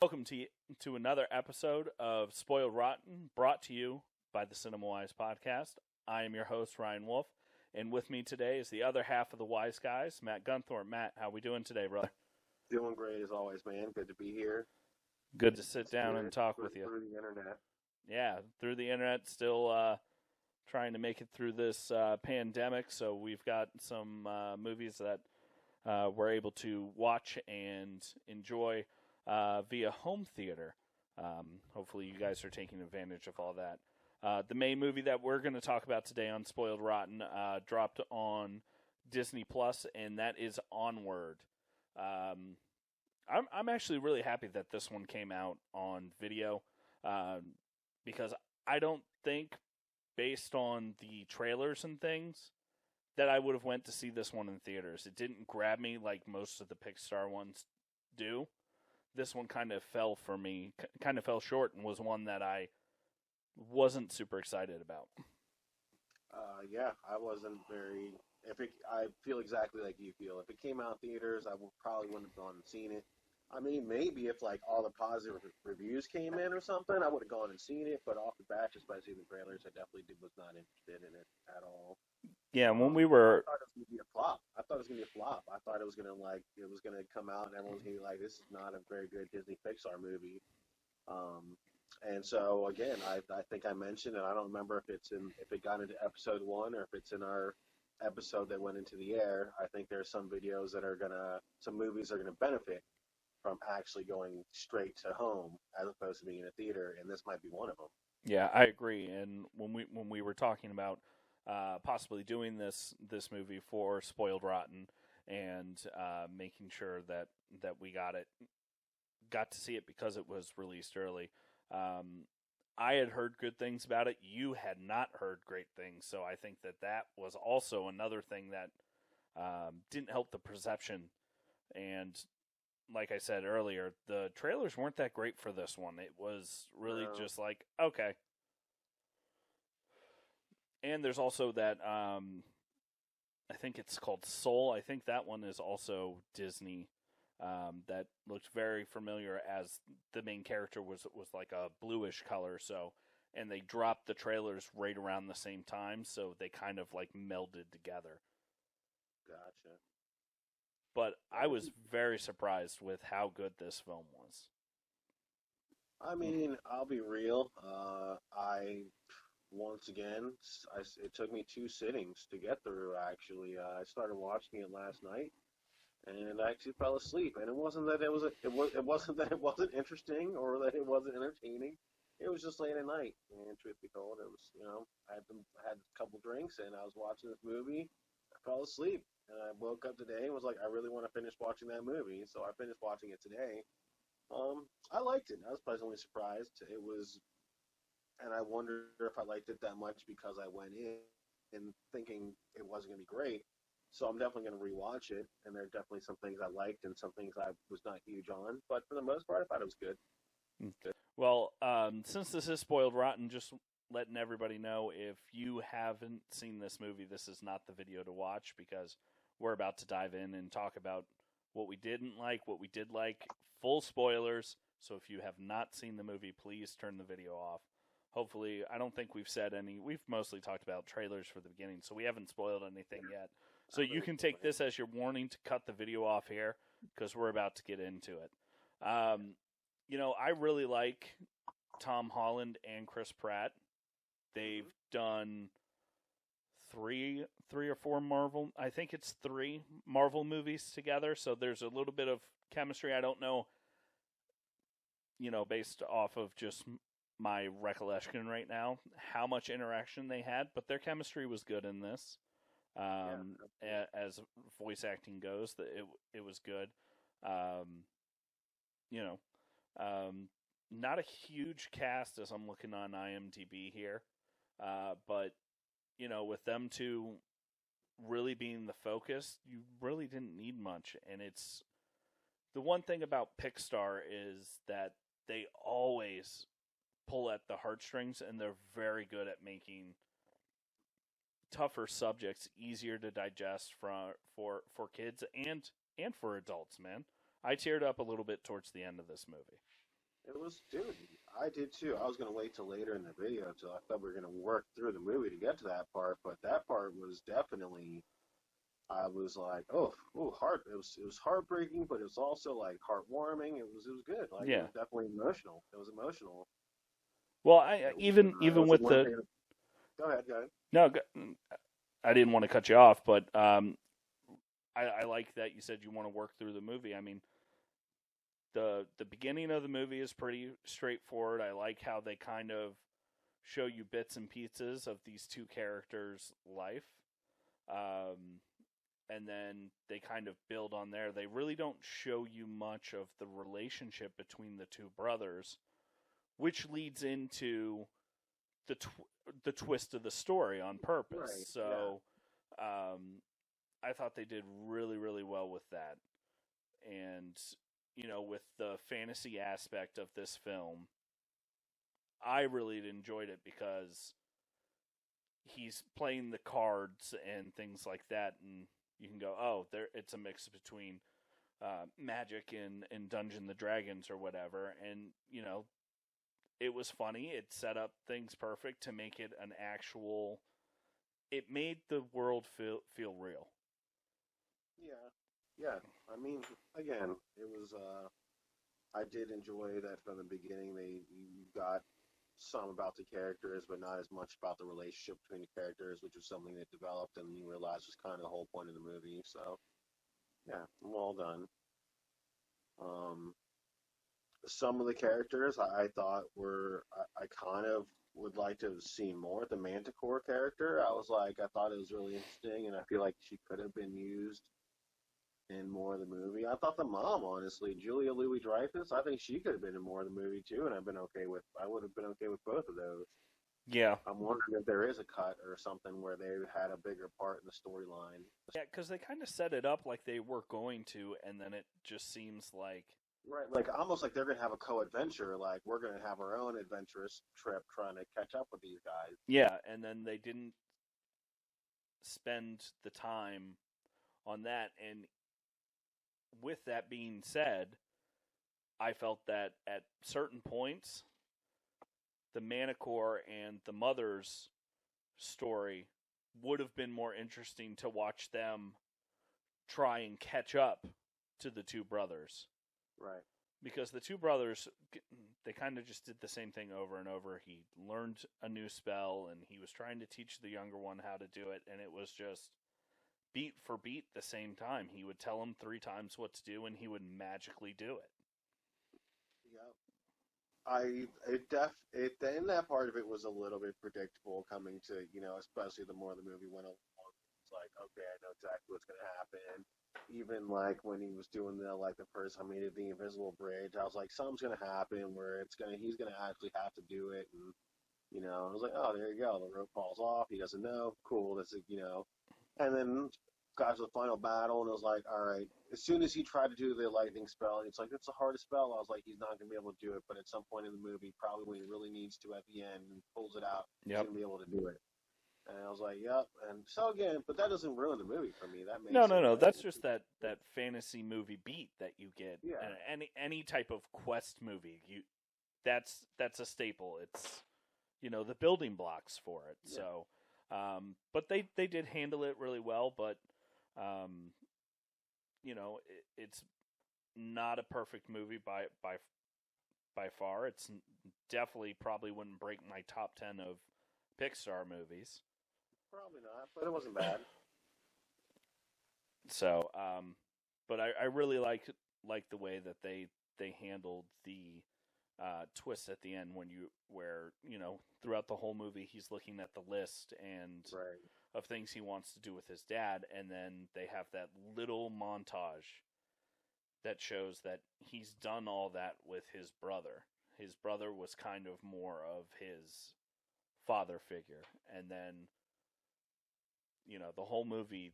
Welcome to another episode of Spoiled Rotten, brought to you by the Cinema Wise podcast. I am your host, Ryan Wolf, and with me today is the other half of the Wise Guys, Matt Gunthorpe. Matt, how we doing today, brother? Doing great as always, man. Good to be here. Good to sit down and talk with you. Through the internet. Yeah, through the internet, still trying to make it through this pandemic, so we've got some movies that we're able to watch and enjoy via home theater. Hopefully you guys are taking advantage of all that. The main movie that we're going to talk about today on Spoiled Rotten dropped on Disney Plus, and that is Onward. I'm actually really happy that this one came out on video because I don't think, based on the trailers and things, that I would have went to see this one in theaters. It didn't grab me like most of the Pixar ones do. This one kind of fell for me, kind of fell short, and was one that I wasn't super excited about. Yeah, I wasn't very. I feel exactly like you feel. If it came out in theaters, I probably wouldn't have gone and seen it. I mean, maybe if like all the positive reviews came in or something, I would have gone and seen it. But off the bat, just by seeing the trailers, I definitely was not interested in it at all. Yeah, when we were, I thought it was gonna be a flop. I thought it was gonna be a flop. I thought it was gonna come out and everyone's gonna be like, this is not a very good Disney Pixar movie. And so again, I think I mentioned, and I don't remember if it got into episode 1 or if it's in our episode that went into the air. I think there's some movies that are gonna benefit from actually going straight to home as opposed to being in a theater, and this might be one of them. Yeah, I agree. And when we were talking about possibly doing this movie for Spoiled Rotten and making sure that we got to see it because it was released early. I had heard good things about it. You had not heard great things, so I think that was also another thing that didn't help the perception. And like I said earlier, the trailers weren't that great for this one. It was really just like, okay. And there's also that, I think it's called Soul. I think that one is also Disney. That looked very familiar, as the main character was like a bluish color. So, and they dropped the trailers right around the same time, so they kind of like melded together. Gotcha. But I was very surprised with how good this film was. I mean, I'll be real. It took me 2 sittings to get through. Actually, I started watching it last night, and I actually fell asleep. And it wasn't that it wasn't interesting or that it wasn't entertaining. It was just late at night. And truth be told, it was I had a couple drinks and I was watching this movie. I fell asleep, and I woke up today and was like, I really want to finish watching that movie. So I finished watching it today. I liked it. I was pleasantly surprised. And I wonder if I liked it that much because I went in thinking it wasn't going to be great. So I'm definitely going to rewatch it, and there are definitely some things I liked and some things I was not huge on. But for the most part, I thought it was good. Okay. Well, since this is Spoiled Rotten, just letting everybody know, if you haven't seen this movie, this is not the video to watch, because we're about to dive in and talk about what we didn't like, what we did like, full spoilers. So if you have not seen the movie, please turn the video off. Hopefully, I don't think we've said any. We've mostly talked about trailers for the beginning, so we haven't spoiled anything yet. So you can take this as your warning to cut the video off here, because we're about to get into it. I really like Tom Holland and Chris Pratt. They've done three or four Marvel. I think it's 3 Marvel movies together. So there's a little bit of chemistry. I don't know, based off of just my recollection right now, how much interaction they had, but their chemistry was good in this. As voice acting goes, it was good. Not a huge cast as I'm looking on IMDb here, but with them two really being the focus, you really didn't need much. And it's the one thing about Pixar is that they always pull at the heartstrings, and they're very good at making tougher subjects easier to digest for kids and for adults, man. I teared up a little bit towards the end of this movie. It was, dude, I did too. I was going to wait till later in the video till I thought we were going to work through the movie to get to that part, but that part was definitely, I was like, heart. It was heartbreaking, but it was also like heartwarming. It was good. Like, it was definitely emotional. It was emotional. Well, even with the. Go ahead. No, I didn't want to cut you off, but I like that you said you want to work through the movie. I mean, the beginning of the movie is pretty straightforward. I like how they kind of show you bits and pieces of these two characters' life. And then they kind of build on there. They really don't show you much of the relationship between the two brothers, which leads into the twist of the story on purpose. Right, so I thought they did really, really well with that. And, with the fantasy aspect of this film, I really enjoyed it because he's playing the cards and things like that, and you can go, it's a mix between magic and Dungeons and Dragons or whatever, and, it was funny. It set up things perfect to make it an actual. It made the world feel real. Yeah. I mean, again, it was. I did enjoy that from the beginning. You got some about the characters, but not as much about the relationship between the characters, which was something that developed and you realized was kind of the whole point of the movie. So, yeah, well done. Some of the characters I thought were, I kind of would like to have seen more. The Manticore character, I thought it was really interesting, and I feel like she could have been used in more of the movie. I thought the mom, honestly, Julia Louis-Dreyfus, I think she could have been in more of the movie too, and I would have been okay with both of those. Yeah. I'm wondering if there is a cut or something where they had a bigger part in the storyline. Yeah, because they kind of set it up like they were going to, and then it just seems like. Right, like almost like they're going to have a co-adventure, like we're going to have our own adventurous trip trying to catch up with these guys. Yeah, and then they didn't spend the time on that, and with that being said, I felt that at certain points, the Manticore and the mother's story would have been more interesting to watch them try and catch up to the two brothers. Right. Because the two brothers, they kind of just did the same thing over and over. He learned a new spell, and he was trying to teach the younger one how to do it, and it was just beat for beat the same time. He would tell him 3 times what to do, and he would magically do it. Yeah. In that part of it was a little bit predictable coming to, especially the more the movie went along. It's like, okay, I know exactly what's going to happen. Even like when he was doing the first time he did the invisible bridge, I was like, something's going to happen where he's going to actually have to do it. And, I was like, oh, there you go. The rope falls off. He doesn't know. Cool. That's it, And then got to the final battle, and it was like, all right. As soon as he tried to do the lightning spell, it's like, it's the hardest spell. I was like, he's not going to be able to do it. But at some point in the movie, probably when he really needs to at the end and pulls it out, he's going to be able to do it. And I was like, yep. And so again, but that doesn't ruin the movie for me. That makes no. That's just that fantasy movie beat that you get. Yeah. Any type of quest movie, that's a staple. It's the building blocks for it. Yeah. So, but they did handle it really well. But it's not a perfect movie by far. It's definitely probably wouldn't break my top 10 of Pixar movies. Probably not, but it wasn't bad. So, but I really like the way that they handled the twist at the end where throughout the whole movie he's looking at the list and of things he wants to do with his dad, and then they have that little montage that shows that he's done all that with his brother. His brother was kind of more of his father figure, and then the whole movie,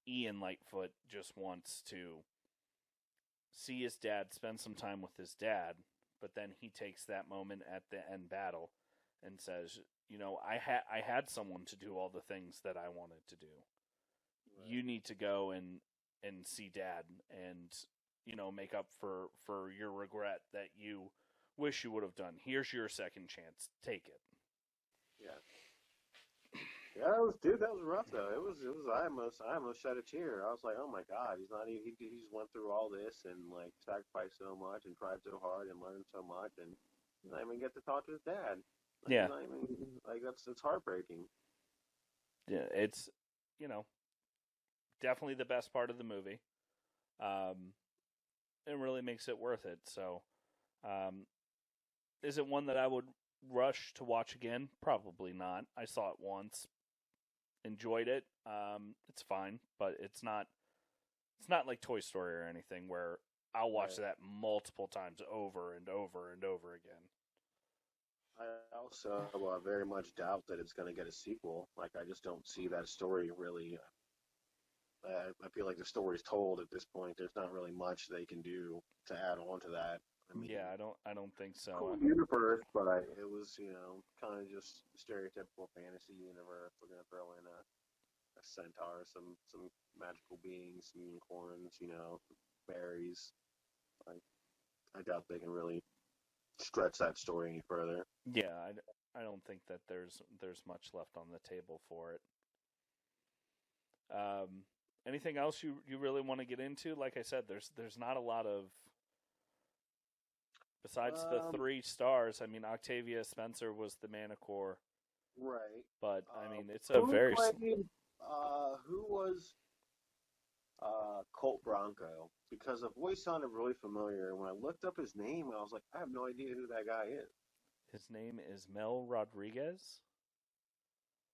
Ian Lightfoot just wants to see his dad, spend some time with his dad, but then he takes that moment at the end battle and says, I had someone to do all the things that I wanted to do. Right. You need to go and see Dad. And, make up for your regret that you wish you would have done. Here's your second chance. Take it. Yeah. Yeah, that was rough though. It was. I almost shed a tear. I was like, oh my god, he's not even. He just went through all this and like sacrificed so much and tried so hard and learned so much and not even get to talk to his dad. Like, Yeah. not even, like it's heartbreaking. Yeah, it's definitely the best part of the movie. It really makes it worth it. So, is it one that I would rush to watch again? Probably not. I saw it once, enjoyed it. It's fine, but it's not like Toy Story or anything where I'll watch that multiple times over and over and over again. I also very much doubt that it's going to get a sequel. Like, I just don't see that story really. I feel like the story's told at this point. There's not really much they can do to add on to that. I mean, yeah, I don't think so. Cool universe, but it was kind of just stereotypical fantasy universe. We're gonna throw in a centaur, some magical beings, some unicorns, berries. Like, I doubt they can really stretch that story any further. Yeah, I don't think that there's much left on the table for it. Anything else you really want to get into? Like I said, there's not a lot of, besides the 3 stars. I mean, Octavia Spencer was the Manticore, right? But I mean, it's a very. Who was Colt Bronco? Because the voice sounded really familiar. When I looked up his name, I was like, I have no idea who that guy is. His name is Mel Rodriguez.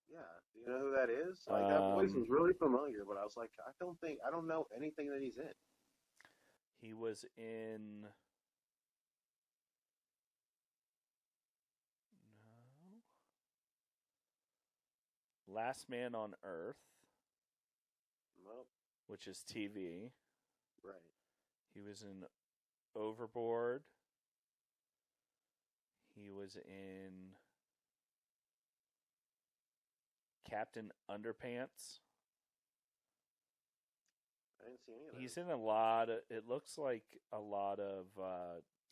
Yeah, do you know who that is? Like, that voice was really familiar, but I was like, I don't know anything that he's in. He was in. No. Last Man on Earth. Nope. Which is TV. Right. He was in Overboard. He was in Captain Underpants. I didn't see any of that. He's in a lot of, it looks like a lot of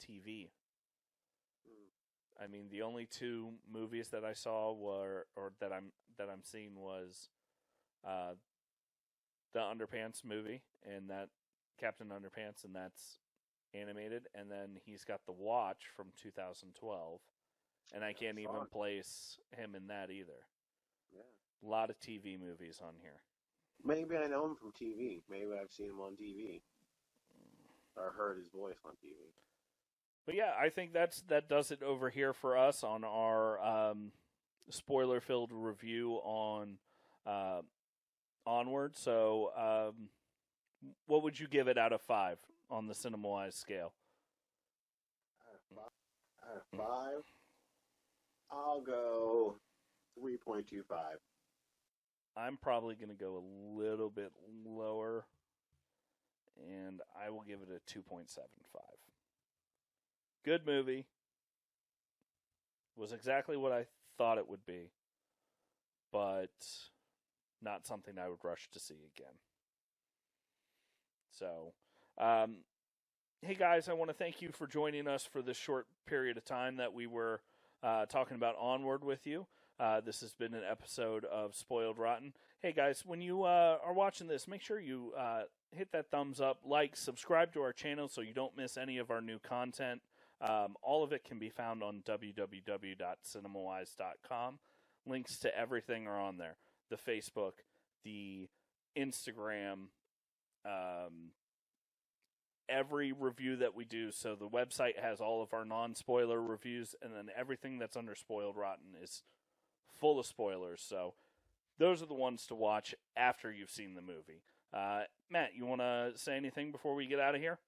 TV. I mean, the only 2 movies that I saw were, or that I'm seeing was the Underpants movie, and that Captain Underpants, and that's animated, and then he's got The Watch from 2012, and I can't even place him in that either. Yeah. A lot of TV movies on here. Maybe I know him from TV. Maybe I've seen him on TV. Or heard his voice on TV. But yeah, I think that does it over here for us on our spoiler-filled review on Onward. So, what would you give it out of 5 on the Cinema-Wise scale? Out of 5, I'll go 3.25. I'm probably going to go a little bit lower, and I will give it a 2.75. Good movie. Was exactly what I thought it would be, but not something I would rush to see again. So, hey guys, I want to thank you for joining us for this short period of time that we were talking about Onward with you. This has been an episode of Spoiled Rotten. Hey guys, when you are watching this, make sure you hit that thumbs up, like, subscribe to our channel so you don't miss any of our new content. All of it can be found on www.cinemawise.com. Links to everything are on there. The Facebook, the Instagram, every review that we do. So the website has all of our non-spoiler reviews, and then everything that's under Spoiled Rotten is full of spoilers. So those are the ones to watch after you've seen the movie. Matt, you want to say anything before we get out of here?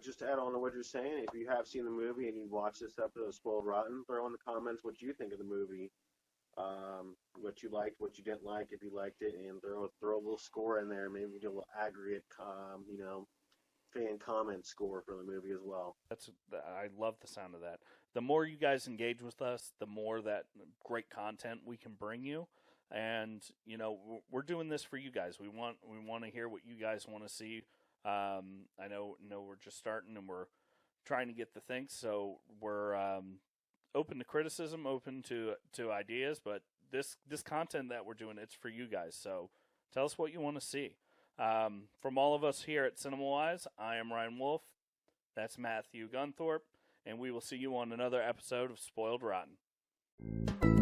Just to add on to what you're saying, if you have seen the movie and you watch this episode of Spoiled Rotten, throw in the comments what you think of the movie, what you liked, what you didn't like, if you liked it, and throw a little score in there. Maybe we do a little aggregate, fan comment score for the movie as well. I love the sound of that. The more you guys engage with us, the more that great content we can bring you. And we're doing this for you guys. We want to hear what you guys want to see. I know we're just starting and we're trying to get the things, so we're open to criticism, open to ideas. But this content that we're doing, it's for you guys. So tell us what you want to see. From all of us here at Cinema Wise, I am Ryan Wolf. That's Matthew Gunthorpe, and we will see you on another episode of Spoiled Rotten.